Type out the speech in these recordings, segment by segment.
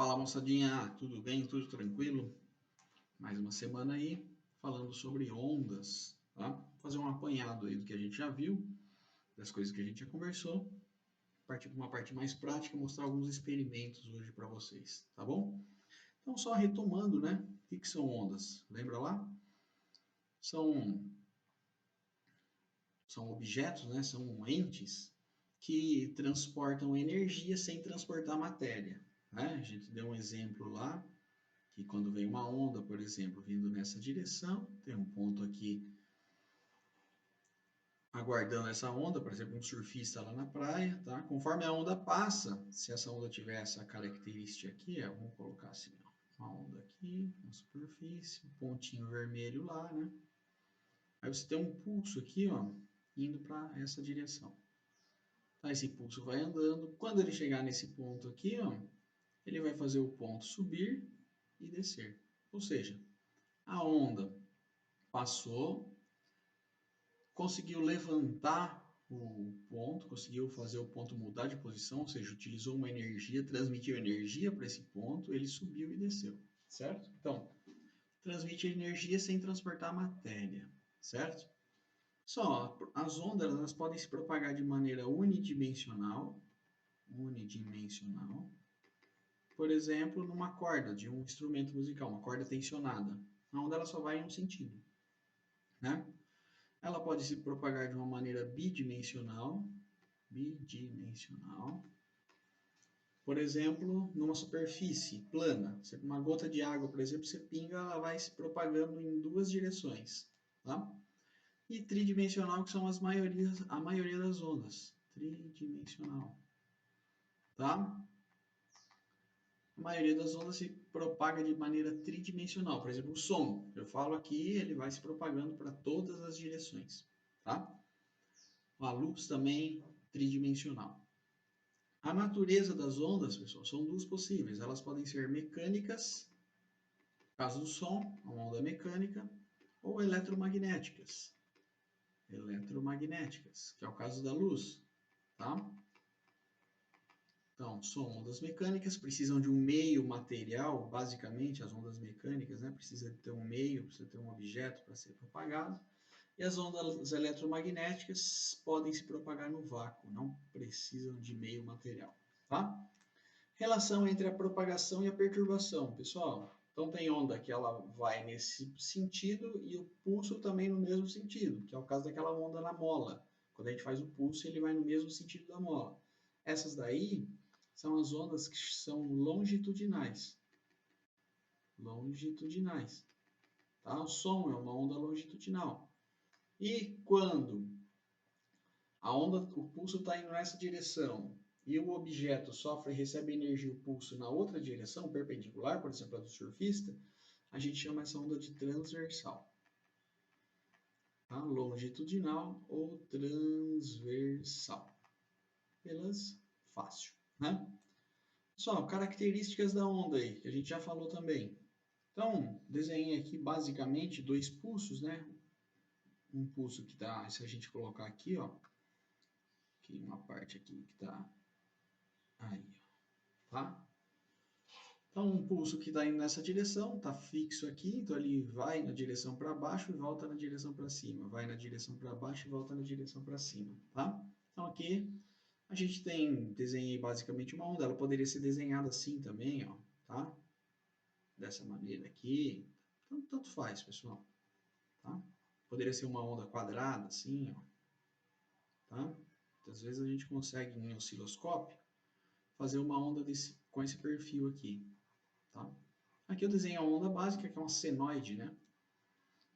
Fala moçadinha, tudo bem? Tudo tranquilo? Mais uma semana aí falando sobre ondas, tá? Vou fazer um apanhado aí do que a gente já viu, das coisas que a gente já conversou, partir para uma parte mais prática, mostrar alguns experimentos hoje para vocês, tá bom? Então, só retomando, né? O que são ondas? Lembra lá? São, são objetos, né? São entes que transportam energia sem transportar matéria, né? A gente deu um exemplo lá que quando vem uma onda, por exemplo, vindo nessa direção, tem um ponto aqui aguardando essa onda, por exemplo, um surfista lá na praia, tá? Conforme a onda passa, se essa onda tiver essa característica aqui, vamos colocar assim, ó, uma onda aqui, na superfície, um pontinho vermelho lá, né? Aí você tem um pulso aqui, ó, indo para essa direção. Tá? Esse pulso vai andando, quando ele chegar nesse ponto aqui, ó, ele vai fazer o ponto subir e descer. Ou seja, a onda passou, conseguiu levantar o ponto, conseguiu fazer o ponto mudar de posição, ou seja, utilizou uma energia, transmitiu energia para esse ponto, ele subiu e desceu, certo? Então, transmite energia sem transportar matéria, certo? Só, as ondas elas podem se propagar de maneira unidimensional, por exemplo, numa corda de um instrumento musical, uma corda tensionada. A onda ela só vai em um sentido, né? Ela pode se propagar de uma maneira bidimensional. Por exemplo, numa superfície plana. Uma gota de água, por exemplo, você pinga, ela vai se propagando em duas direções. Tá? E tridimensional, que são a maioria das ondas. Tridimensional. Tá? A maioria das ondas se propaga de maneira tridimensional. Por exemplo, o som. Eu falo aqui, ele vai se propagando para todas as direções. Tá? A luz também tridimensional. A natureza das ondas, pessoal, são duas possíveis. Elas podem ser mecânicas, no caso do som, uma onda mecânica, ou eletromagnéticas. Eletromagnéticas, que é o caso da luz, tá? Então, são ondas mecânicas, precisam de um meio material, basicamente, as ondas mecânicas, né? Precisa ter um meio, precisa ter um objeto para ser propagado. E as ondas eletromagnéticas podem se propagar no vácuo, não precisam de meio material, tá? Relação entre a propagação e a perturbação, pessoal. Então tem onda que ela vai nesse sentido e o pulso também no mesmo sentido, que é o caso daquela onda na mola. Quando a gente faz o pulso, ele vai no mesmo sentido da mola. Essas daí são as ondas que são longitudinais. Longitudinais. Tá? O som é uma onda longitudinal. E quando a onda, o pulso está indo nessa direção e o objeto sofre e recebe energia, o pulso na outra direção, perpendicular, por exemplo, a do surfista, a gente chama essa onda de transversal. Tá? Longitudinal ou transversal. Beleza? Fácil, né? Só, características da onda aí, que a gente já falou também. Então, desenhei aqui basicamente dois pulsos, né? Um pulso que está, se a gente colocar aqui, ó, aqui uma parte aqui que está aí, tá? Então, um pulso que está indo nessa direção, está fixo aqui, então ele vai na direção para baixo e volta na direção para cima. Vai na direção para baixo e volta na direção para cima, tá? Então, aqui a gente desenhei basicamente uma onda. Ela poderia ser desenhada assim também, ó, tá? Dessa maneira aqui. Então, tanto faz, pessoal, tá? Poderia ser uma onda quadrada, assim, ó, tá? Às vezes a gente consegue, em osciloscópio, fazer uma onda com esse perfil aqui, tá? Aqui eu desenho a onda básica, que é uma senoide, né?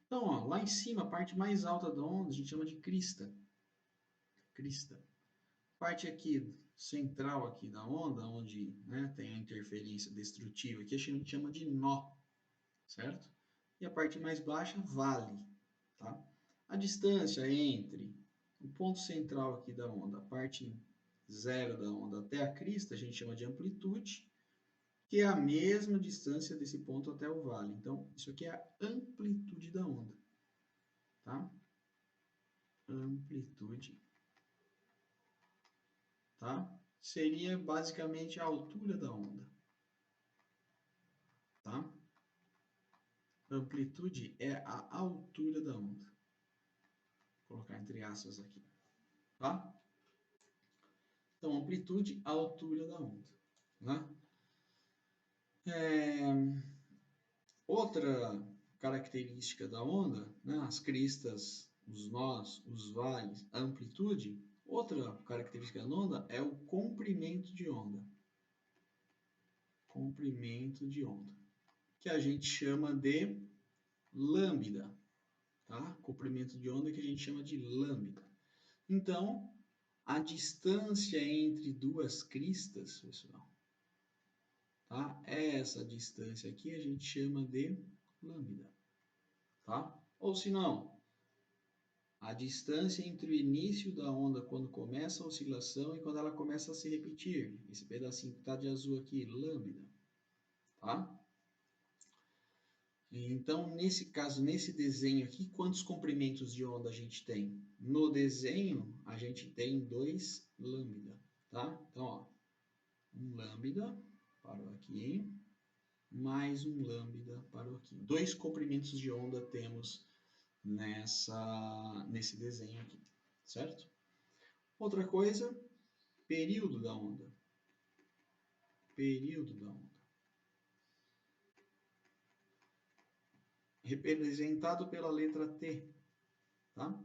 Então, ó, lá em cima, a parte mais alta da onda, a gente chama de crista. Crista. Parte aqui central aqui da onda, onde, né, tem a interferência destrutiva, aqui a gente chama de nó, certo? E a parte mais baixa, vale, tá? A distância entre o ponto central aqui da onda, a parte zero da onda até a crista, a gente chama de amplitude, que é a mesma distância desse ponto até o vale. Então, isso aqui é a amplitude da onda, tá? Amplitude, tá? Seria basicamente a altura da onda, Amplitude é a altura da onda. Vou colocar entre aspas aqui, tá? Então, amplitude, a altura da onda, né? Outra característica da onda, né? As cristas, os nós, os vales, a amplitude. Outra característica da onda é o comprimento de onda. Comprimento de onda, que a gente chama de lambda, tá? Comprimento de onda que a gente chama de lambda. Então, a distância entre duas cristas, pessoal, tá? Essa distância aqui a gente chama de lambda, tá? Ou se não, a distância entre o início da onda quando começa a oscilação e quando ela começa a se repetir. Esse pedacinho que está de azul aqui, lambda, tá? Então, nesse caso, nesse desenho aqui, quantos comprimentos de onda a gente tem? No desenho, a gente tem 2 lambda, tá? Então, ó, um lambda, parou aqui, mais um lambda, parou aqui. 2 comprimentos de onda temos nesse desenho aqui, certo? Outra coisa, período da onda. Período da onda. Representado pela letra T, tá?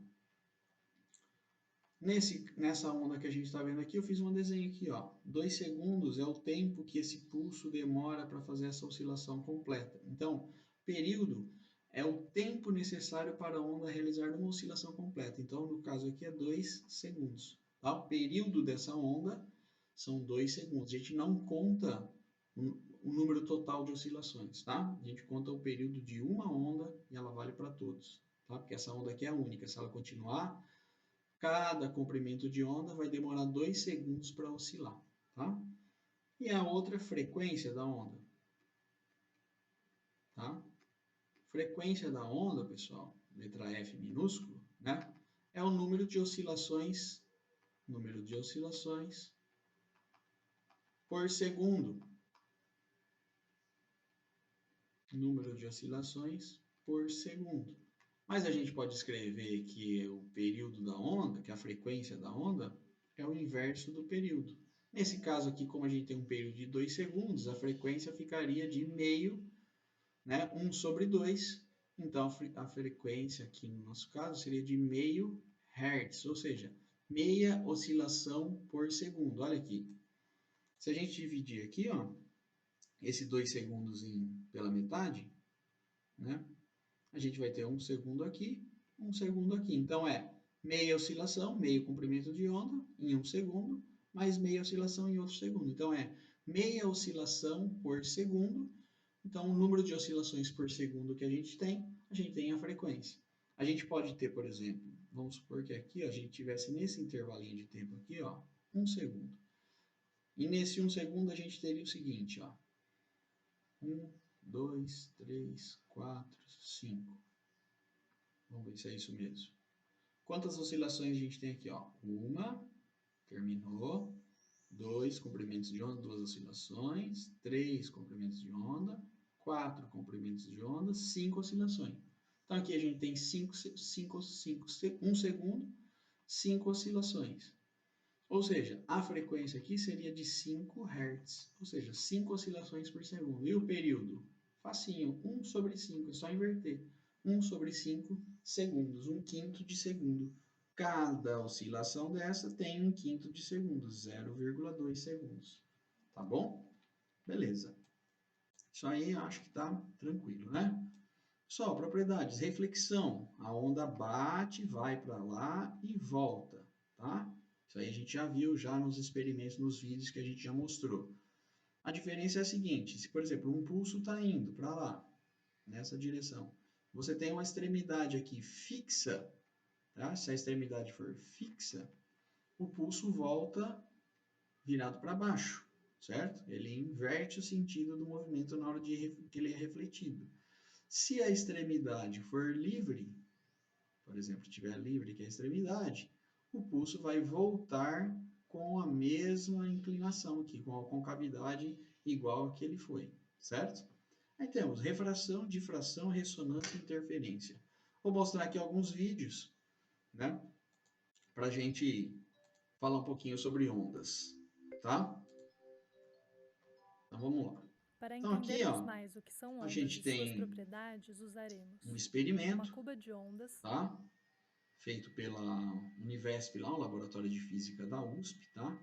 Nessa onda que a gente está vendo aqui, eu fiz um desenho aqui, ó. 2 segundos é o tempo que esse pulso demora para fazer essa oscilação completa. Então, período é o tempo necessário para a onda realizar uma oscilação completa. Então, no caso aqui é 2 segundos. Tá? O período dessa onda são 2 segundos. A gente não conta o número total de oscilações, tá? A gente conta o período de uma onda e ela vale para todos, tá? Porque essa onda aqui é única. Se ela continuar, cada comprimento de onda vai demorar 2 segundos para oscilar, tá? E a outra frequência da onda, tá? Frequência da onda, pessoal, letra F minúsculo, né? É o número de oscilações por segundo. Número de oscilações por segundo. Mas a gente pode escrever que o período da onda, que a frequência da onda, é o inverso do período. Nesse caso aqui, como a gente tem um período de 2 segundos, a frequência ficaria de meio, né, 1 sobre 2. Então, a frequência aqui no nosso caso seria de meio Hz, ou seja, meia oscilação por segundo. Olha aqui. Se a gente dividir aqui, ó, esse 2 segundos pela metade, né, a gente vai ter 1 segundo aqui, 1 segundo aqui. Então, é meia oscilação, meio comprimento de onda em 1 segundo, mais meia oscilação em outro segundo. Então, é meia oscilação por segundo. Então, o número de oscilações por segundo que a gente tem a frequência. A gente pode ter, por exemplo, vamos supor que aqui ó, a gente tivesse nesse intervalinho de tempo aqui, ó, 1 segundo. E nesse 1 segundo a gente teria o seguinte, ó, 1, 2, 3, 4, 5. Vamos ver se é isso mesmo. Quantas oscilações a gente tem aqui? Ó? Uma, terminou. 2 comprimentos de onda, 2 oscilações. 3 comprimentos de onda. 4 comprimentos de onda, 5 oscilações. Então aqui a gente tem 1 segundo, 5 oscilações. Ou seja, a frequência aqui seria de 5 Hz, ou seja, 5 oscilações por segundo. E o período? Facinho, 1 sobre 5, é só inverter. 1 sobre 5 segundos, 1/5 de segundo. Cada oscilação dessa tem 1/5 de segundo, 0,2 segundos. Tá bom? Beleza. Isso aí acho que tá tranquilo, né? Só, propriedades, reflexão. A onda bate, vai para lá e volta, tá? Isso aí a gente já viu já nos experimentos, nos vídeos que a gente já mostrou. A diferença é a seguinte, se por exemplo um pulso está indo para lá, nessa direção, você tem uma extremidade aqui fixa, tá? Se a extremidade for fixa, o pulso volta virado para baixo, certo? Ele inverte o sentido do movimento na hora que ele é refletido. Se a extremidade for livre, por exemplo, estiver livre que é a extremidade, o pulso vai voltar com a mesma inclinação aqui, com a concavidade igual a que ele foi, certo? Aí temos refração, difração, ressonância e interferência. Vou mostrar aqui alguns vídeos, né, para a gente falar um pouquinho sobre ondas, tá? Então vamos lá. Para Então aqui, entendermos ó, mais o que são a ondas gente e suas tem propriedades, um usaremos uma experimento, cuba de ondas, tá? Feito pela Univesp lá, o Laboratório de Física da USP, tá?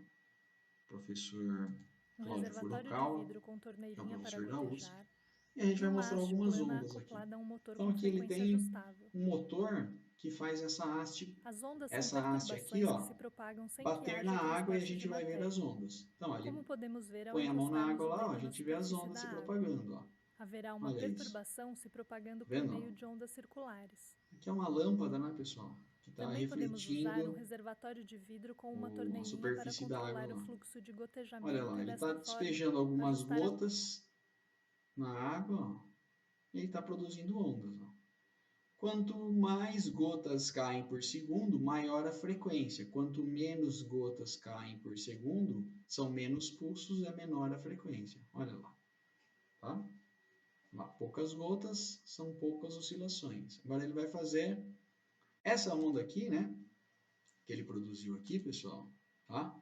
Professor um Cláudio reservatório de Furukawa, vidro com que é um torneirinha para professor da USP, gotejar e a gente e vai uma mostrar haste algumas plana ondas aqui. acoplada a um motor Então com aqui ele frequência tem ajustável. um motor que faz As ondas são essa haste aqui, perturbações que ó, se propagam sem que bater na haja água e a transporte gente de vai ver as matéria, ondas. Então, como ele podemos ver ao põe a mão na água encostarmos o lá, ó, a dedo na gente vê as superfície ondas da se água. propagando, ó. Haverá uma Olha isso. perturbação se propagando Tá por vendo? meio Ó? de ondas circulares. Aqui é uma lâmpada, né, pessoal? Que está Também podemos usar um refletindo reservatório de vidro com uma a torneirinha para superfície da água controlar o lá. fluxo de Olha gotejamento lá, e, ele está desta forma, despejando algumas ajustar a gotas na água, ó, e ele está produzindo ondas. Ó. Quanto mais gotas caem por segundo, maior a frequência. Quanto menos gotas caem por segundo, são menos pulsos, é menor a frequência. Olha lá. Tá? Lá, poucas gotas são poucas oscilações. Agora ele vai fazer essa onda aqui, né? Que ele produziu aqui, pessoal, tá?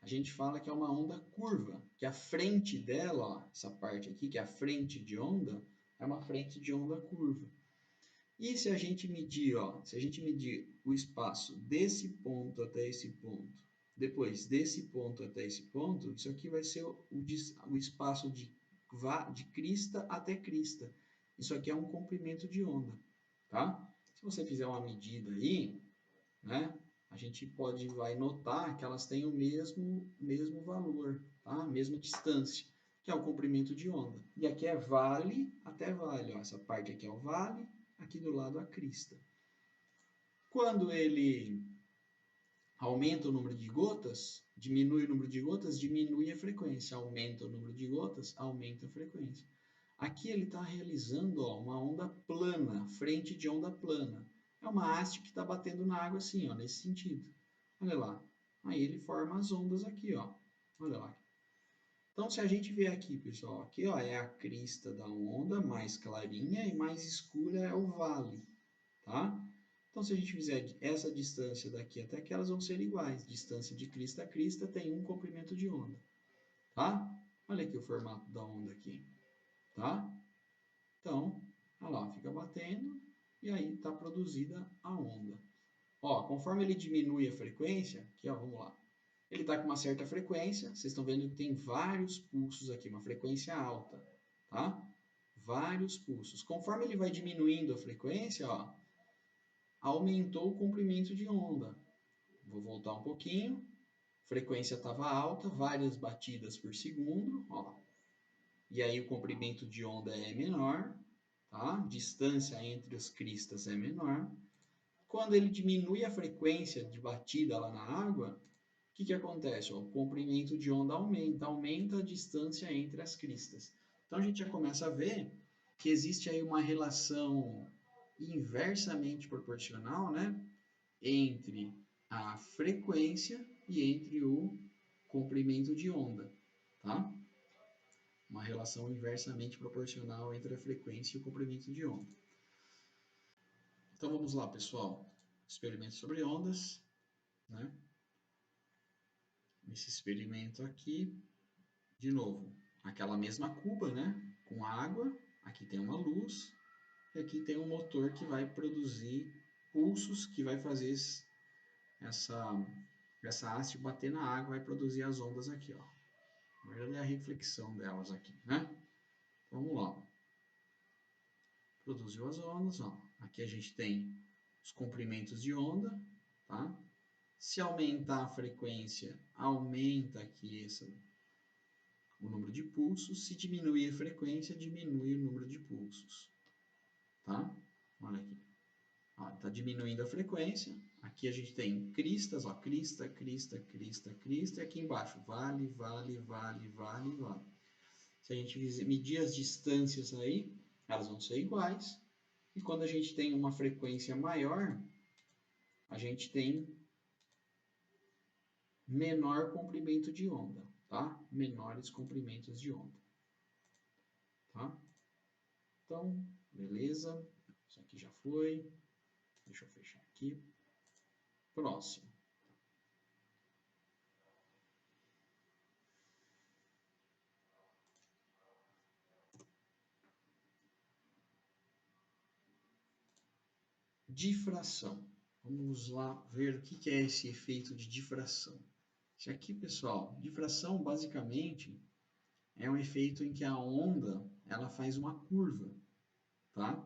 A gente fala que é uma onda curva, que a frente dela, ó, essa parte aqui, que é a frente de onda, é uma frente de onda curva. E se a gente medir, ó, se a gente medir o espaço desse ponto até esse ponto, depois desse ponto até esse ponto, isso aqui vai ser o espaço de crista até crista. Isso aqui é um comprimento de onda, tá? Se você fizer uma medida aí, né, a gente vai notar que elas têm o mesmo valor, tá? A mesma distância, que é o comprimento de onda. E aqui é vale até vale, ó, essa parte aqui é o vale, aqui do lado a crista. Quando ele aumenta o número de gotas, diminui o número de gotas, diminui a frequência. Aumenta o número de gotas, aumenta a frequência. Aqui ele está realizando, ó, uma onda plana, frente de onda plana. É uma haste que está batendo na água assim, ó, nesse sentido. Olha lá. Aí ele forma as ondas aqui, ó. Olha lá. Então, se a gente ver aqui, pessoal, aqui ó, é a crista da onda, mais clarinha e mais escura é o vale, tá? Então, se a gente fizer essa distância daqui até aqui, elas vão ser iguais. Distância de crista a crista tem um comprimento de onda, tá? Olha aqui o formato da onda aqui, tá? Então, olha lá, fica batendo e aí está produzida a onda. Ó, conforme ele diminui a frequência, aqui ó, vamos lá. Ele está com uma certa frequência, vocês estão vendo que tem vários pulsos aqui, uma frequência alta, tá? Vários pulsos. Conforme ele vai diminuindo a frequência, ó, aumentou o comprimento de onda. Vou voltar um pouquinho. Frequência estava alta, várias batidas por segundo, ó. E aí o comprimento de onda é menor, tá? Distância entre as cristas é menor. Quando ele diminui a frequência de batida lá na água, o que acontece? O comprimento de onda aumenta a distância entre as cristas. Então a gente já começa a ver que existe aí uma relação inversamente proporcional, né, entre a frequência e entre o comprimento de onda, tá? Uma relação inversamente proporcional entre a frequência e o comprimento de onda. Então vamos lá, pessoal. Experimento sobre ondas, né? Esse experimento aqui, de novo, aquela mesma cuba, né? Com água, aqui tem uma luz, e aqui tem um motor que vai produzir pulsos, que vai fazer essa haste bater na água, vai produzir as ondas aqui, ó. Na verdade é a reflexão delas aqui, né? Então, vamos lá. Produziu as ondas, ó. Aqui a gente tem os comprimentos de onda, tá? Se aumentar a frequência, aumenta aqui o número de pulsos. Se diminuir a frequência, diminui o número de pulsos, tá? Olha aqui. Está diminuindo a frequência. Aqui a gente tem cristas, ó, crista, crista, crista, crista. E aqui embaixo, vale, vale, vale, vale, vale. Se a gente medir as distâncias aí, elas vão ser iguais. E quando a gente tem uma frequência maior, a gente tem menor comprimento de onda, tá? Menores comprimentos de onda, tá? Então, beleza. Isso aqui já foi. Deixa eu fechar aqui. Próximo. Difração. Vamos lá ver o que é esse efeito de difração. Isso aqui, pessoal, difração basicamente é um efeito em que a onda ela faz uma curva, tá?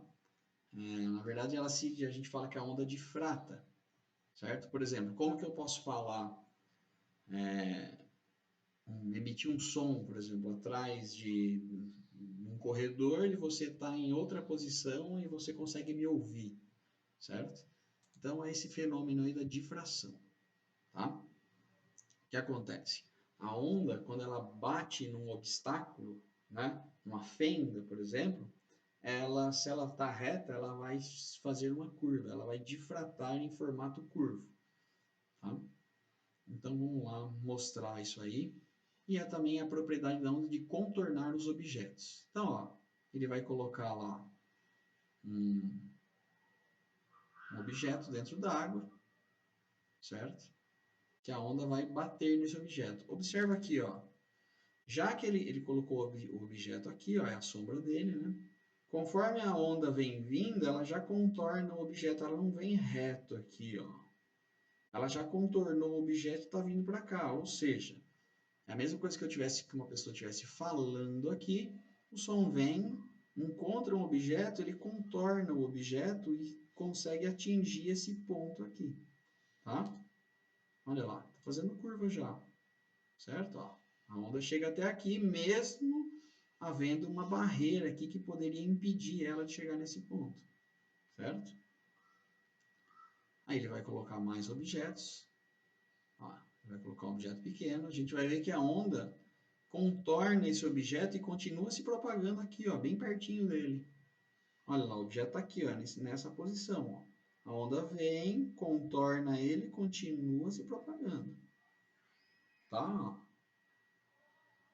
Na verdade, a gente fala que a onda difrata, certo? Por exemplo, como que eu posso falar, emitir um som, por exemplo, atrás de um corredor e você está em outra posição e você consegue me ouvir, certo? Então, é esse fenômeno aí da difração, tá? O que acontece? A onda, quando ela bate num obstáculo, né, uma fenda, por exemplo, se ela está reta, ela vai fazer uma curva, ela vai difratar em formato curvo. Tá? Então, vamos lá mostrar isso aí. E é também a propriedade da onda de contornar os objetos. Então, ó, ele vai colocar lá um objeto dentro da água, certo? Que a onda vai bater nesse objeto. Observa aqui, ó. Já que ele colocou o objeto aqui, ó, é a sombra dele, né? Conforme a onda vem vindo, ela já contorna o objeto, ela não vem reto aqui, ó. Ela já contornou o objeto e está vindo para cá, ou seja, é a mesma coisa que uma pessoa estivesse falando aqui, o som vem, encontra um objeto, ele contorna o objeto e consegue atingir esse ponto aqui, tá? Olha lá, tá fazendo curva já, certo? Ó, a onda chega até aqui, mesmo havendo uma barreira aqui que poderia impedir ela de chegar nesse ponto, certo? Aí ele vai colocar mais objetos, ó, vai colocar um objeto pequeno, a gente vai ver que a onda contorna esse objeto e continua se propagando aqui, ó, bem pertinho dele. Olha lá, o objeto está aqui, ó, nessa posição. Ó. A onda vem, contorna ele e continua se propagando. Tá?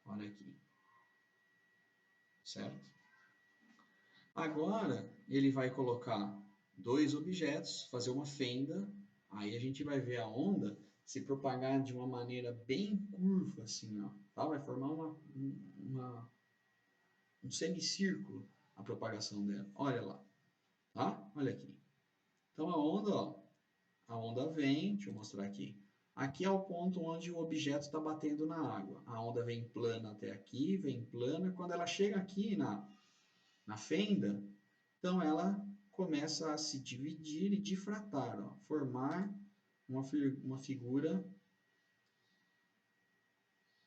Olha aqui. Certo? Agora, ele vai colocar dois objetos, fazer uma fenda. Aí a gente vai ver a onda se propagar de uma maneira bem curva, assim, ó. Tá? Vai formar um semicírculo a propagação dela. Olha lá. Tá? Olha aqui. Então a onda, ó, a onda vem, deixa eu mostrar aqui. Aqui é o ponto onde o objeto está batendo na água. A onda vem plana até aqui, vem plana. Quando ela chega aqui na fenda, então ela começa a se dividir e difratar, ó, formar uma figura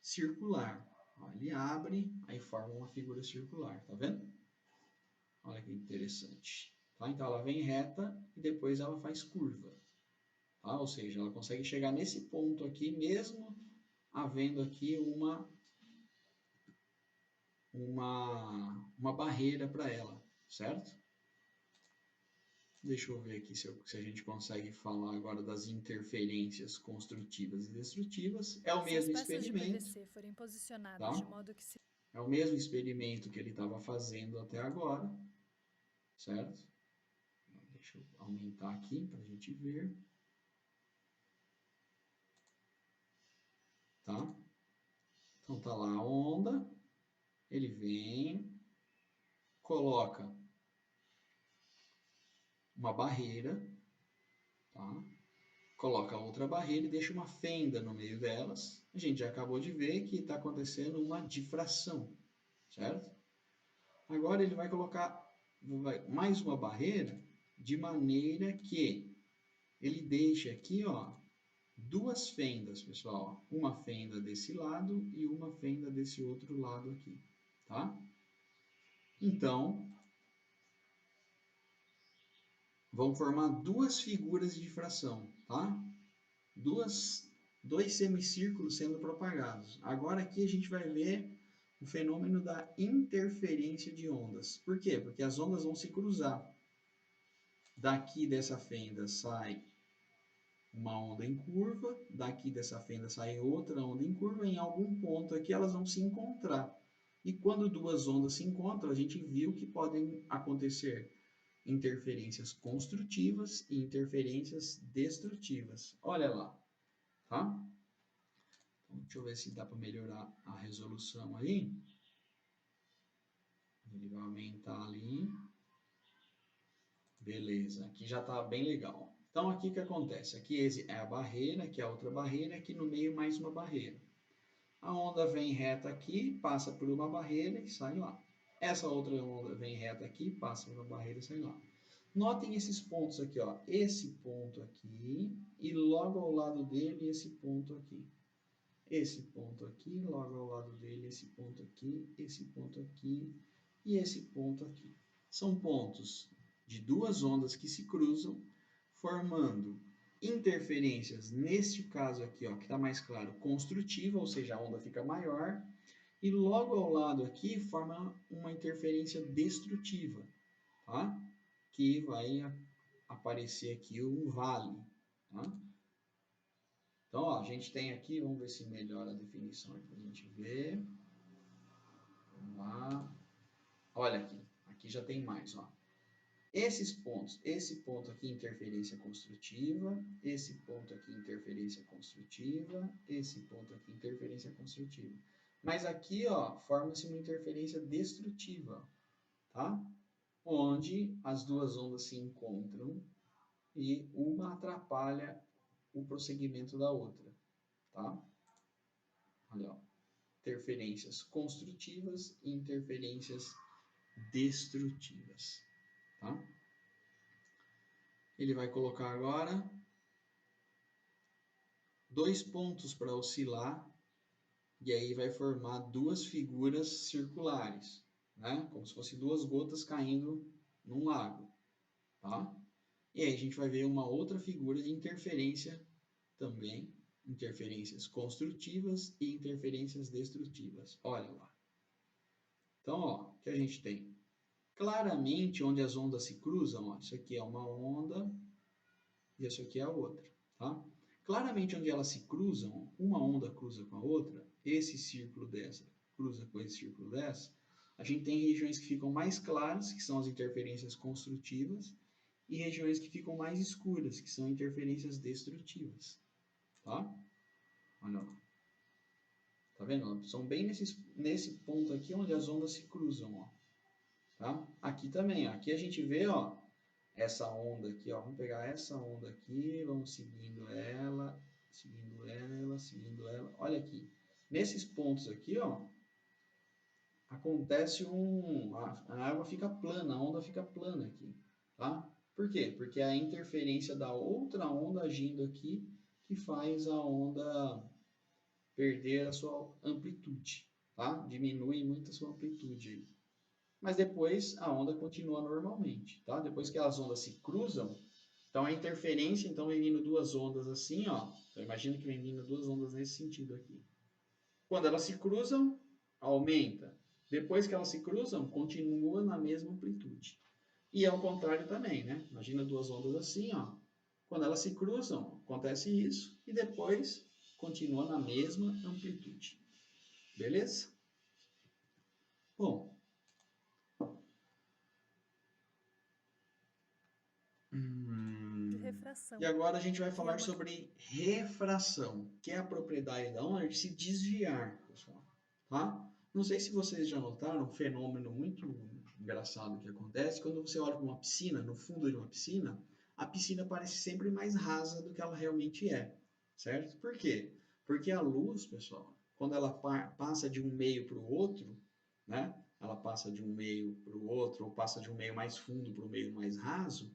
circular. Ó, ele abre, aí forma uma figura circular, tá vendo? Olha que interessante. Tá? Então ela vem reta e depois ela faz curva. Tá? Ou seja, ela consegue chegar nesse ponto aqui, mesmo havendo aqui uma barreira para ela, certo? Deixa eu ver aqui se a gente consegue falar agora das interferências construtivas e destrutivas. É o Se as mesmo peças de experimento, PVC forem posicionadas tá? de modo que se É o mesmo experimento que ele estava fazendo até agora, certo? Deixa eu aumentar aqui para a gente ver. Tá? Então tá lá a onda, ele vem, coloca uma barreira, tá? Coloca outra barreira e deixa uma fenda no meio delas. A gente já acabou de ver que está acontecendo uma difração, certo? Agora ele vai colocar mais uma barreira de maneira que ele deixa aqui, ó, duas fendas, pessoal. Uma fenda desse lado e uma fenda desse outro lado aqui, tá? Então, vão formar duas figuras de difração, tá? Dois semicírculos sendo propagados. Agora aqui a gente vai ver o fenômeno da interferência de ondas. Por quê? Porque as ondas vão se cruzar. Daqui dessa fenda sai uma onda em curva, daqui dessa fenda sai outra onda em curva, em algum ponto aqui elas vão se encontrar. E quando duas ondas se encontram, a gente viu que podem acontecer interferências construtivas e interferências destrutivas. Olha lá, tá? Então, deixa eu ver se dá para melhorar a resolução aí. Ele vai aumentar ali. Beleza, aqui já está bem legal. Então, aqui o que acontece? Aqui é a barreira, aqui é a outra barreira, aqui no meio mais uma barreira. A onda vem reta aqui, passa por uma barreira e sai lá. Essa outra onda vem reta aqui, passa por uma barreira e sai lá. Notem esses pontos aqui, ó. Esse ponto aqui e logo ao lado dele esse ponto aqui. Esse ponto aqui, logo ao lado dele esse ponto aqui, esse ponto aqui e esse ponto aqui. São pontos de duas ondas que se cruzam, formando interferências, neste caso aqui, ó, que está mais claro, construtiva, ou seja, a onda fica maior, e logo ao lado aqui forma uma interferência destrutiva, tá? Que vai aparecer aqui um vale, tá? Então, ó, a gente tem aqui, vamos ver se melhora a definição para a gente ver. Vamos lá. Olha aqui, aqui já tem mais, ó. Esses pontos, esse ponto aqui, interferência construtiva, esse ponto aqui, interferência construtiva, esse ponto aqui, interferência construtiva. Mas aqui, ó, forma-se uma interferência destrutiva, tá? Onde as duas ondas se encontram e uma atrapalha o prosseguimento da outra, tá? Olha, ó. Interferências construtivas e interferências destrutivas, tá? Ele vai colocar agora 2 pontos para oscilar e aí vai formar duas figuras circulares, né? Como se fossem duas gotas caindo num lago, tá? E aí a gente vai ver uma outra figura de interferência também, interferências construtivas e interferências destrutivas. Olha lá. Então, ó, o que a gente tem? Claramente, onde as ondas se cruzam, ó, isso aqui é uma onda e isso aqui é a outra, tá? Claramente, onde elas se cruzam, uma onda cruza com a outra, esse círculo dessa cruza com esse círculo dessa, a gente tem regiões que ficam mais claras, que são as interferências construtivas, e regiões que ficam mais escuras, que são interferências destrutivas, tá? Olha lá. Tá vendo? São bem nesse ponto aqui onde as ondas se cruzam, ó. Tá? Aqui também, ó. Aqui a gente vê, ó, essa onda aqui, ó. Vamos pegar essa onda aqui, vamos seguindo ela, seguindo ela, seguindo ela. Olha aqui. Nesses pontos aqui, ó, acontece a água fica plana, a onda fica plana aqui, tá? Por quê? Porque é a interferência da outra onda agindo aqui que faz a onda perder a sua amplitude, tá? Diminui muito a sua amplitude aí. Mas depois a onda continua normalmente, tá? Depois que as ondas se cruzam, então a interferência, então vem vindo duas ondas assim, ó. Então imagina que vem vindo duas ondas nesse sentido aqui. Quando elas se cruzam, aumenta. Depois que elas se cruzam, continua na mesma amplitude. E ao contrário também, né? Imagina duas ondas assim, ó. Quando elas se cruzam, acontece isso e depois continua na mesma amplitude. Beleza? Bom. De refração. E agora a gente vai falar uma... sobre refração, que é a propriedade da onda de se desviar, pessoal. Tá? Não sei se vocês já notaram um fenômeno muito engraçado que acontece quando você olha para uma piscina, no fundo de uma piscina, a piscina parece sempre mais rasa do que ela realmente é, certo? Por quê? Porque a luz, pessoal, quando ela passa de um meio para o outro, né? Ela passa de um meio para o outro, ou passa de um meio mais fundo para o meio mais raso,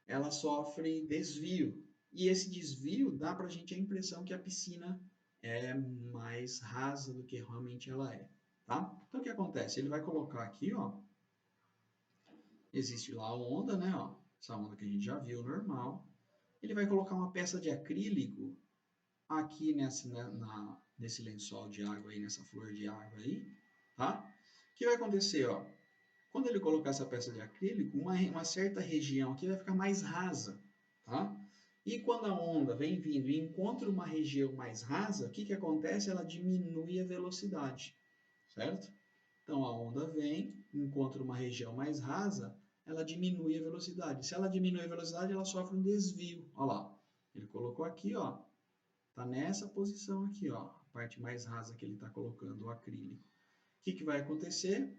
ela sofre desvio. E esse desvio dá para a gente a impressão que a piscina é mais rasa do que realmente ela é, tá? Então, o que acontece? Ele vai colocar aqui, ó, existe lá a onda, né, ó, essa onda que a gente já viu, normal. Ele vai colocar uma peça de acrílico aqui nesse lençol de água aí, nessa flor de água aí, tá? O que vai acontecer, ó? Quando ele colocar essa peça de acrílico, uma certa região aqui vai ficar mais rasa, tá? E quando a onda vem vindo e encontra uma região mais rasa, o que acontece? Ela diminui a velocidade, certo? Então, a onda vem, encontra uma região mais rasa, ela diminui a velocidade. Se ela diminui a velocidade, ela sofre um desvio. Olha lá, ele colocou aqui, ó, tá nessa posição aqui, ó, a parte mais rasa que ele está colocando, o acrílico. O que vai acontecer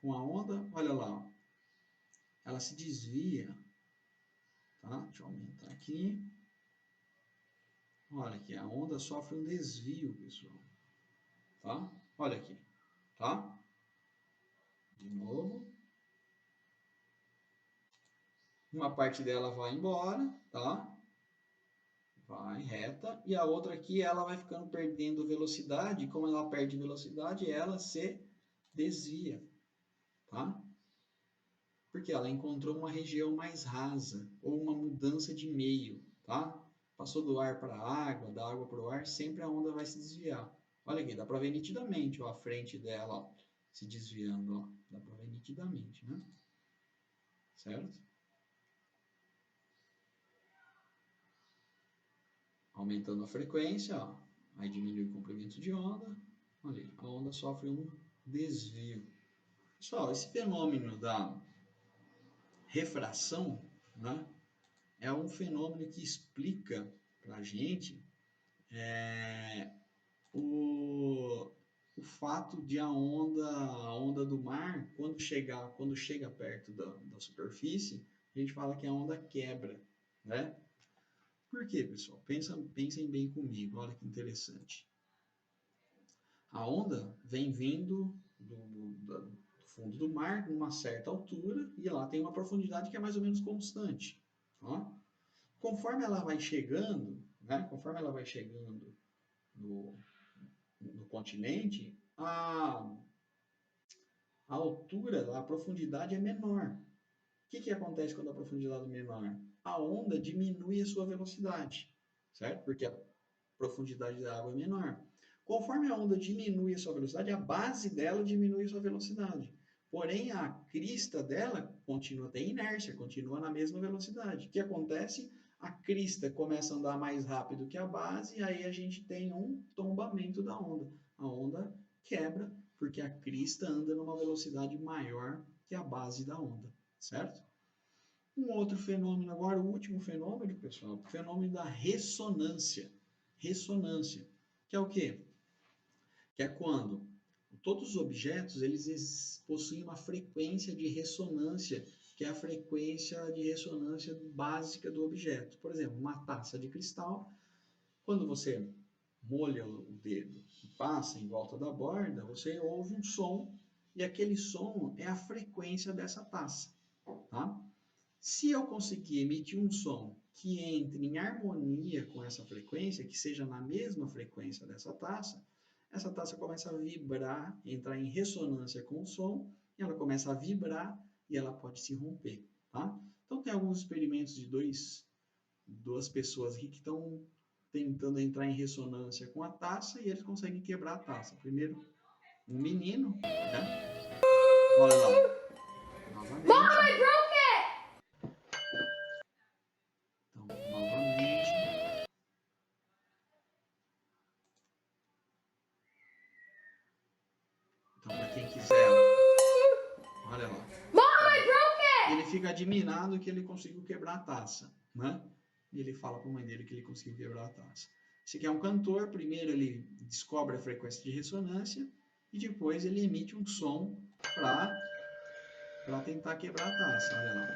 com a onda? Olha lá, ó, ela se desvia, tá? Deixa eu aumentar aqui. Olha aqui, a onda sofre um desvio, pessoal, tá? Olha aqui, tá? De novo. Uma parte dela vai embora, tá? Vai reta. E a outra aqui, ela vai ficando perdendo velocidade. Como ela perde velocidade, ela se desvia, tá? Porque ela encontrou uma região mais rasa, ou uma mudança de meio, tá? Passou do ar para a água, da água para o ar, sempre a onda vai se desviar. Olha aqui, dá para ver nitidamente, ó, a frente dela, ó, se desviando, ó. Dá para ver nitidamente, né? Certo? Aumentando a frequência, ó, aí diminui o comprimento de onda, olha, a onda sofre um desvio. Pessoal, esse fenômeno da refração, né, é um fenômeno que explica para a gente o fato de a onda do mar, quando chega perto da superfície, a gente fala que a onda quebra, né? Por quê, pessoal? Pensem bem comigo, olha que interessante. A onda vem vindo do fundo do mar, numa certa altura, e lá tem uma profundidade que é mais ou menos constante. Ó. Conforme ela vai chegando, né, conforme ela vai chegando no continente, a altura, a profundidade é menor. O que acontece quando a profundidade é menor? A onda diminui a sua velocidade, certo? Porque a profundidade da água é menor. Conforme a onda diminui a sua velocidade, a base dela diminui a sua velocidade. Porém, a crista dela continua, tem inércia, continua na mesma velocidade. O que acontece? A crista começa a andar mais rápido que a base, e aí a gente tem um tombamento da onda. A onda quebra, porque a crista anda numa velocidade maior que a base da onda, certo? Um outro fenômeno agora, o último fenômeno, pessoal, o fenômeno da ressonância. Ressonância, que é o quê? Que é quando todos os objetos eles possuem uma frequência de ressonância, que é a frequência de ressonância básica do objeto. Por exemplo, uma taça de cristal, quando você molha o dedo e passa em volta da borda, você ouve um som, e aquele som é a frequência dessa taça, tá? Se eu conseguir emitir um som que entre em harmonia com essa frequência, que seja na mesma frequência dessa taça, essa taça começa a vibrar, entrar em ressonância com o som, e ela começa a vibrar e ela pode se romper, tá? Então tem alguns experimentos de duas pessoas aqui que estão tentando entrar em ressonância com a taça e eles conseguem quebrar a taça. Primeiro, um menino, né? Olha lá. Novamente. Então, novamente. Então, para quem quiser, olha lá. Ele fica admirado que ele conseguiu quebrar a taça, né? E ele fala para a mãe dele que ele conseguiu quebrar a taça. Esse aqui é um cantor, primeiro ele descobre a frequência de ressonância e depois ele emite um som para tentar quebrar a taça, olha lá.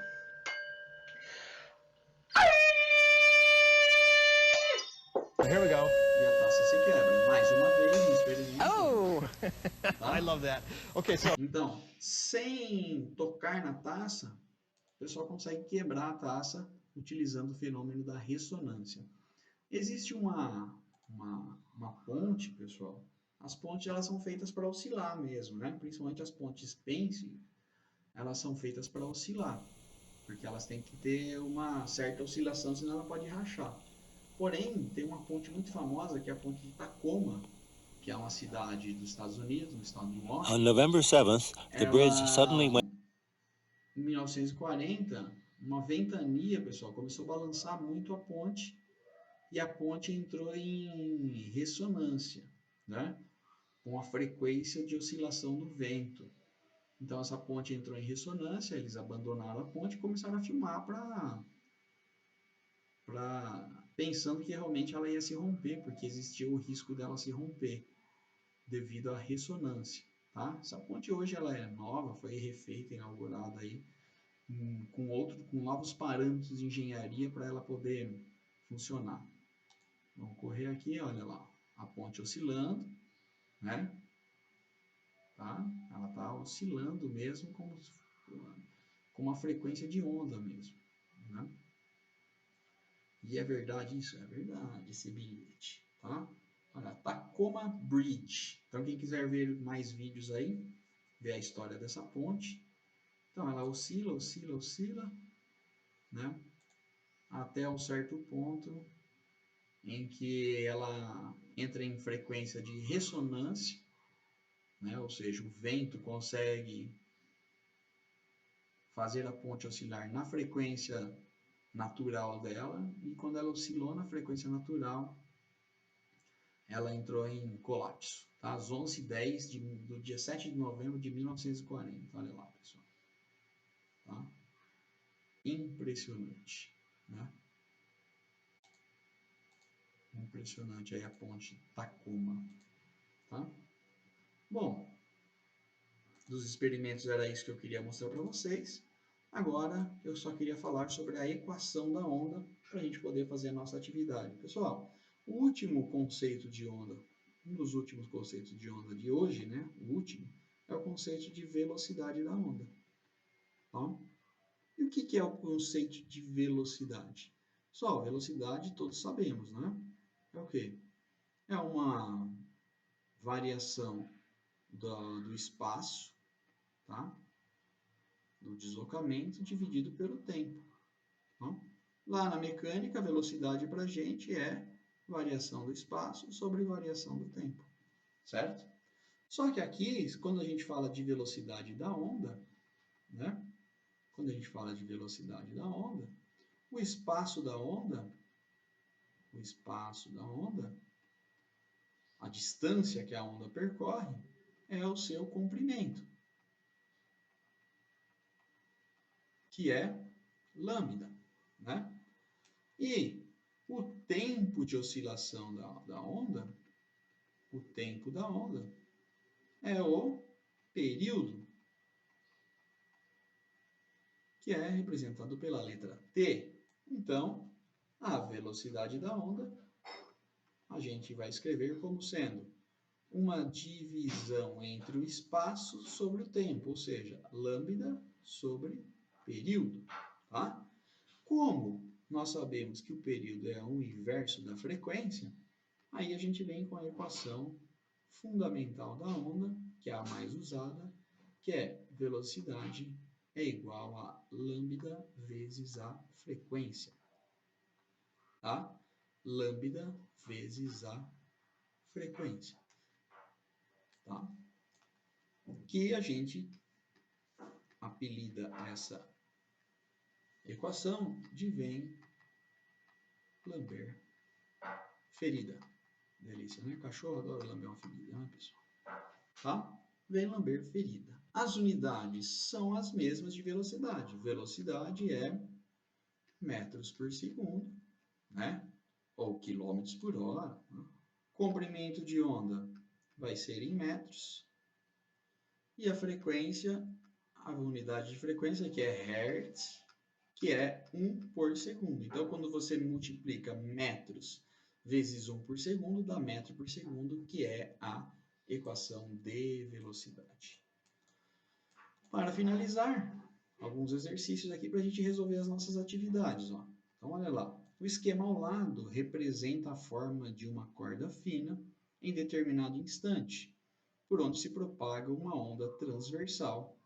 Here we go. E a taça se quebra. Mais uma vez no experimento. Oh! Tá? I love that. Okay, so Então, sem tocar na taça, o pessoal consegue quebrar a taça utilizando o fenômeno da ressonância. Existe uma ponte, pessoal. As pontes elas são feitas para oscilar mesmo, né? Principalmente as pontes Pence, elas são feitas para oscilar, porque elas têm que ter uma certa oscilação, senão ela pode rachar. Porém, tem uma ponte muito famosa, que é a ponte de Tacoma, que é uma cidade dos Estados Unidos, no estado de Washington. On November 7th, the bridge suddenly went. Em 1940, uma ventania, pessoal, começou a balançar muito a ponte e a ponte entrou em ressonância, né? com a frequência de oscilação do vento. Então, essa ponte entrou em ressonância, eles abandonaram a ponte e começaram a filmar pensando que realmente ela ia se romper, porque existia o risco dela se romper devido à ressonância. Tá? Essa ponte hoje ela é nova, foi refeita, inaugurada aí, com novos parâmetros de engenharia para ela poder funcionar. Vamos correr aqui, olha lá, a ponte oscilando, né? Tá? Ela está oscilando mesmo com uma frequência de onda mesmo, né? E é verdade isso? É verdade, esse bilhete, tá? Olha, Tacoma Bridge. Então, quem quiser ver mais vídeos aí, ver a história dessa ponte. Então, ela oscila, oscila, oscila, né? Até um certo ponto em que ela entra em frequência de ressonância, né? Ou seja, o vento consegue fazer a ponte oscilar na frequência natural dela, e quando ela oscilou na frequência natural, ela entrou em colapso, tá? Às 11h10 do dia 7 de novembro de 1940, olha lá, pessoal. Tá? Impressionante, né? Impressionante aí a ponte Tacoma, tá? Bom, dos experimentos era isso que eu queria mostrar para vocês. Agora, eu só queria falar sobre a equação da onda para a gente poder fazer a nossa atividade. Pessoal, o último conceito de onda, um dos últimos conceitos de onda de hoje, né? O último, é o conceito de velocidade da onda. Tá? E o que é o conceito de velocidade? Pessoal, velocidade todos sabemos, né? É o quê? É uma variação do espaço, tá? Do deslocamento dividido pelo tempo. Tá? Lá na mecânica, a velocidade para a gente é variação do espaço sobre variação do tempo, certo? Só que aqui, quando a gente fala de velocidade da onda, né? Quando a gente fala de velocidade da onda, o espaço da onda, a distância que a onda percorre, é o seu comprimento, que é lambda, né? E o tempo de oscilação da onda, o tempo da onda, é o período, que é representado pela letra T. Então, a velocidade da onda, a gente vai escrever como sendo uma divisão entre o espaço sobre o tempo, ou seja, lambda sobre período. Tá? Como nós sabemos que o período é o inverso da frequência, aí a gente vem com a equação fundamental da onda, que é a mais usada, que é velocidade é igual a lambda vezes a frequência. Tá? Lambda vezes a frequência. Tá? Que a gente apelida essa equação de vem lamber ferida. Delícia, né? Cachorro adora lamber uma ferida, né, pessoal? Tá? Vem lamber ferida. As unidades são as mesmas de velocidade. Velocidade é metros por segundo, né? Ou quilômetros por hora. Né? Comprimento de onda vai ser em metros. E a frequência, a unidade de frequência, que é Hertz, que é 1 por segundo. Então, quando você multiplica metros vezes 1 por segundo, dá metro por segundo, que é a equação de velocidade. Para finalizar, alguns exercícios aqui para a gente resolver as nossas atividades. Ó. Então, olha lá. O esquema ao lado representa a forma de uma corda fina em determinado instante, por onde se propaga uma onda transversal.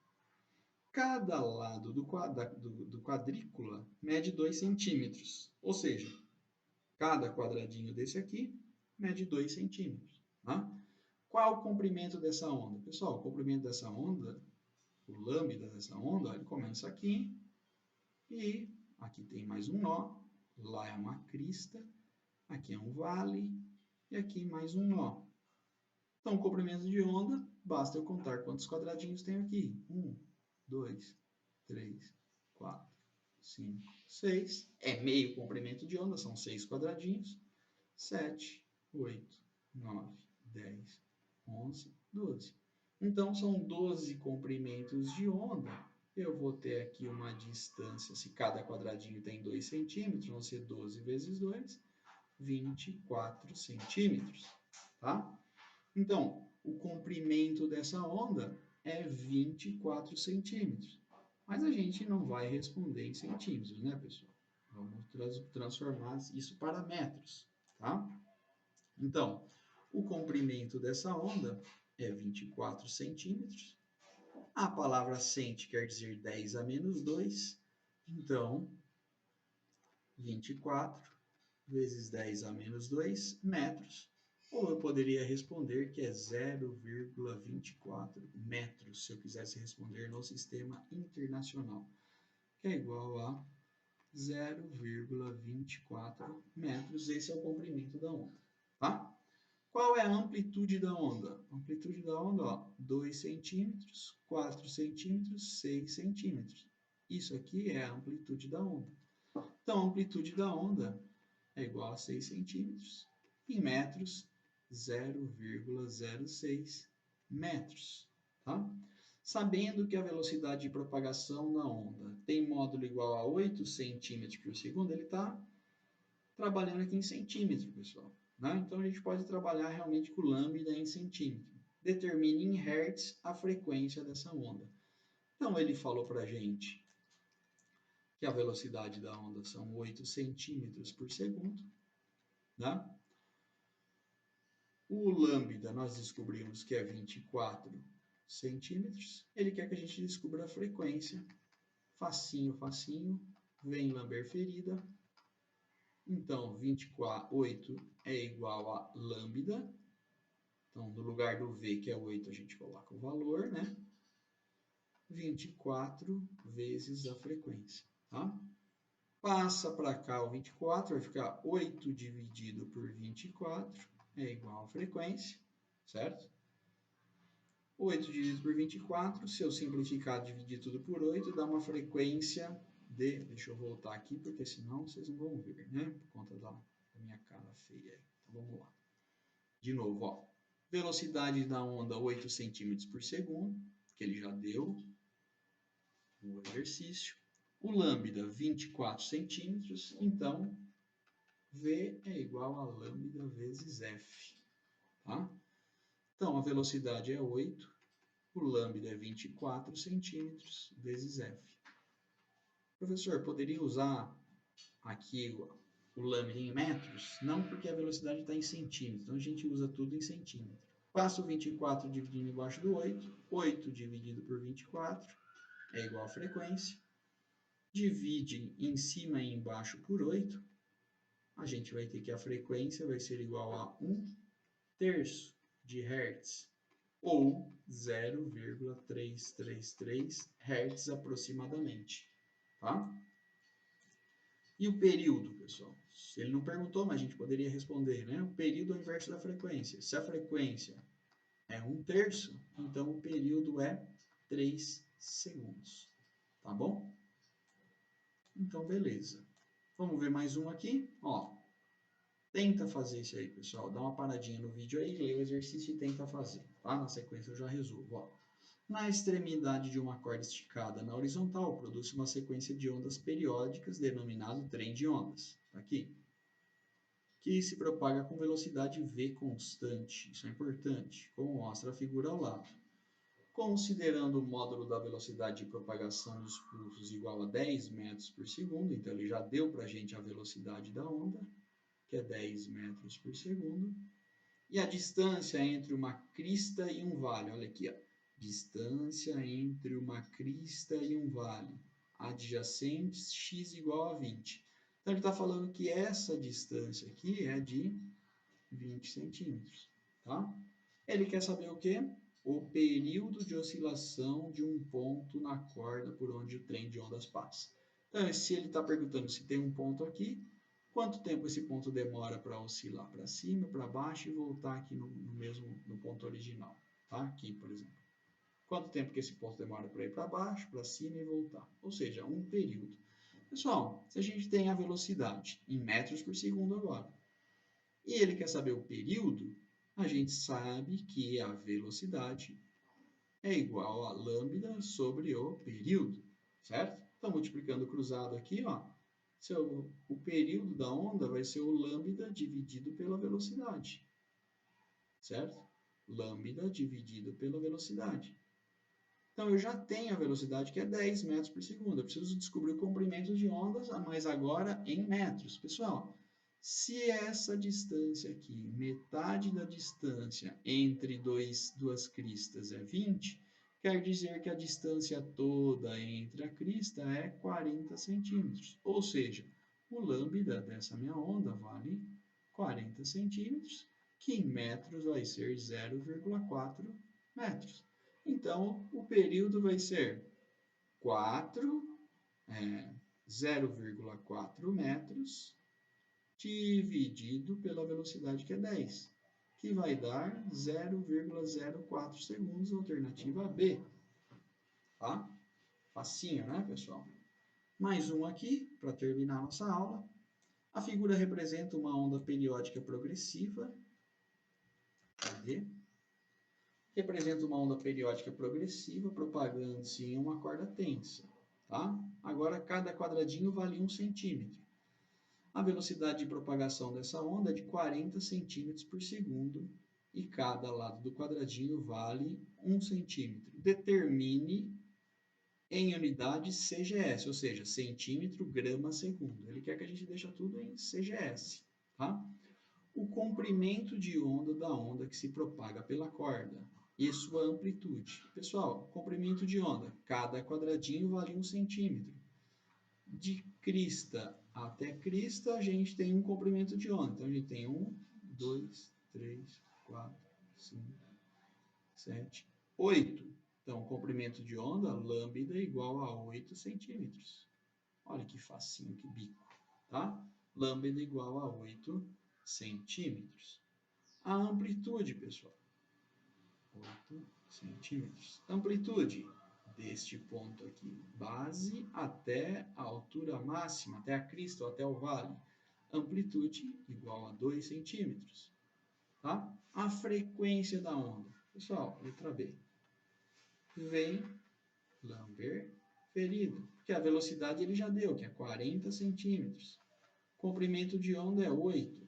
Cada lado do quadrícula mede 2 centímetros, ou seja, cada quadradinho desse aqui mede 2 centímetros. Tá? Qual o comprimento dessa onda? Pessoal, o comprimento dessa onda, o lambda dessa onda, ele começa aqui e aqui tem mais um nó, lá é uma crista, aqui é um vale e aqui mais um nó. Então, o comprimento de onda, basta eu contar quantos quadradinhos tem aqui. 1, 2, 3, 4, 5, 6. É meio comprimento de onda, são 6 quadradinhos. 7, 8, 9, 10, 11, 12. Então, são 12 comprimentos de onda. Eu vou ter aqui uma distância, se cada quadradinho tem 2 centímetros, vão ser 12 vezes 2, 24 centímetros, tá? Então, o comprimento dessa onda é 24 centímetros. Mas a gente não vai responder em centímetros, né, pessoal? Vamos transformar isso para metros, tá? Então, o comprimento dessa onda é 24 centímetros. A palavra centi quer dizer 10 a menos 2. Então, 24 vezes 10 a menos 2 metros. Ou eu poderia responder que é 0,24 metros, se eu quisesse responder no sistema internacional, que é igual a 0,24 metros. Esse é o comprimento da onda, tá? Qual é a amplitude da onda? A amplitude da onda, ó, 2 centímetros, 4 centímetros, 6 centímetros. Isso aqui é a amplitude da onda. Então, a amplitude da onda é igual a 6 centímetros. Em metros, 0,06 metros. Tá? Sabendo que a velocidade de propagação da onda tem módulo igual a 8 centímetros por segundo, ele está trabalhando aqui em centímetro, pessoal. Né? Então, a gente pode trabalhar realmente com lambda em centímetro. Determine em hertz a frequência dessa onda. Então, ele falou para a gente que a velocidade da onda são 8 centímetros por segundo. Né? O lambda nós descobrimos que é 24 centímetros. Ele quer que a gente descubra a frequência. Facinho, facinho. Vem lamber ferida. Então, 8 é igual a lambda. Então, no lugar do V, que é 8, a gente coloca o valor, né? 24 vezes a frequência, tá? Passa para cá o 24, vai ficar 8 dividido por 24 é igual a frequência, certo? 8 dividido por 24, se eu simplificar, dividir tudo por 8, dá uma frequência de... Deixa eu voltar aqui, porque senão vocês não vão ver, né? Por conta da minha cara feia. Então, vamos lá. De novo, ó. Velocidade da onda 8 centímetros por segundo, que ele já deu no exercício. O lambda 24 centímetros, então V é igual a lambda vezes F. Tá? Então, a velocidade é 8, o lambda é 24 centímetros vezes F. Professor, poderia usar aqui o lambda em metros? Não, porque a velocidade está em centímetros, então a gente usa tudo em centímetros. Passa o 24 dividindo embaixo do 8. 8 dividido por 24 é igual a frequência. Divide em cima e embaixo por 8. A gente vai ter que a frequência vai ser igual a 1/3 de Hz. Ou 0,333 Hz aproximadamente. Tá? E o período, pessoal? Ele não perguntou, mas a gente poderia responder, né? O período é o inverso da frequência. Se a frequência é 1/3, então o período é 3 segundos. Tá bom? Então, beleza. Vamos ver mais um aqui. Ó, tenta fazer isso aí, pessoal. Dá uma paradinha no vídeo aí, lê o exercício e tenta fazer. Tá? Na sequência eu já resolvo. Ó. Na extremidade de uma corda esticada na horizontal, produz uma sequência de ondas periódicas denominado trem de ondas. Tá aqui. Que se propaga com velocidade v constante. Isso é importante, como mostra a figura ao lado. Considerando o módulo da velocidade de propagação dos pulsos igual a 10 metros por segundo, então ele já deu para a gente a velocidade da onda, que é 10 metros por segundo, e a distância entre uma crista e um vale, olha aqui, ó, distância entre uma crista e um vale, adjacentes x igual a 20. Então ele está falando que essa distância aqui é de 20 centímetros, tá? Ele quer saber o quê? O período de oscilação de um ponto na corda por onde o trem de ondas passa. Então, se ele está perguntando se tem um ponto aqui, Quanto tempo esse ponto demora para oscilar para cima, para baixo e voltar aqui no ponto original? Tá? Aqui, por exemplo. Quanto tempo que esse ponto demora para ir para baixo, para cima e voltar? Ou seja, um período. Pessoal, se a gente tem a velocidade em metros por segundo agora, e ele quer saber o período, a gente sabe que a velocidade é igual a lambda sobre o período, certo? Então, multiplicando cruzado aqui, ó, o período da onda vai ser o lambda dividido pela velocidade, certo? Lambda dividido pela velocidade. Então, eu já tenho a velocidade que é 10 metros por segundo. Eu preciso descobrir o comprimento de ondas, mas agora em metros. Pessoal, se essa distância aqui, metade da distância entre duas cristas é 20, quer dizer que a distância toda entre a crista é 40 centímetros. Ou seja, o lambda dessa minha onda vale 40 centímetros, que em metros vai ser 0,4 metros. Então, o período vai ser 0,4 metros dividido pela velocidade que é 10, que vai dar 0,04 segundos, alternativa B. Tá? Facinho, né, pessoal? Mais um aqui, para terminar a nossa aula. A figura representa uma onda periódica progressiva. Cadê? Representa uma onda periódica progressiva propagando-se em uma corda tensa. Tá? Agora, cada quadradinho vale 1 centímetro. A velocidade de propagação dessa onda é de 40 centímetros por segundo e cada lado do quadradinho vale 1 centímetro. Determine em unidade CGS, ou seja, centímetro, grama, segundo. Ele quer que a gente deixe tudo em CGS. Tá? O comprimento de onda da onda que se propaga pela corda e sua amplitude. Pessoal, comprimento de onda, cada quadradinho vale 1 centímetro. De crista até crista, a gente tem um comprimento de onda. Então, a gente tem 1, 2, 3, 4, 5, 7, 8. Então, o comprimento de onda, lambda, igual a 8 centímetros. Olha que facinho, que bico. Tá? Lambda igual a 8 centímetros. A amplitude, pessoal, 8 centímetros. Amplitude deste ponto aqui, base até a altura máxima, até a crista ou até o vale. Amplitude igual a 2 centímetros. Tá? A frequência da onda. Pessoal, letra B. Vem lamber ferida. Porque a velocidade ele já deu, que é 40 centímetros. Comprimento de onda é 8.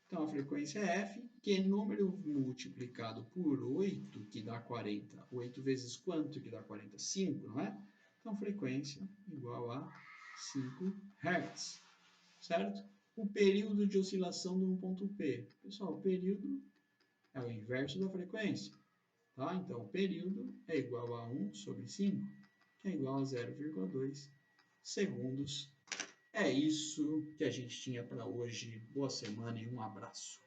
Então, a frequência é F, que é número multiplicado por 8, que dá 40. 8 vezes quanto que dá 40? 5, não é? Então, frequência igual a 5 Hz, certo? O período de oscilação de um ponto P. Pessoal, o período é o inverso da frequência, tá? Então, o período é igual a 1 sobre 5, que é igual a 0,2 segundos. É isso que a gente tinha para hoje. Boa semana e um abraço.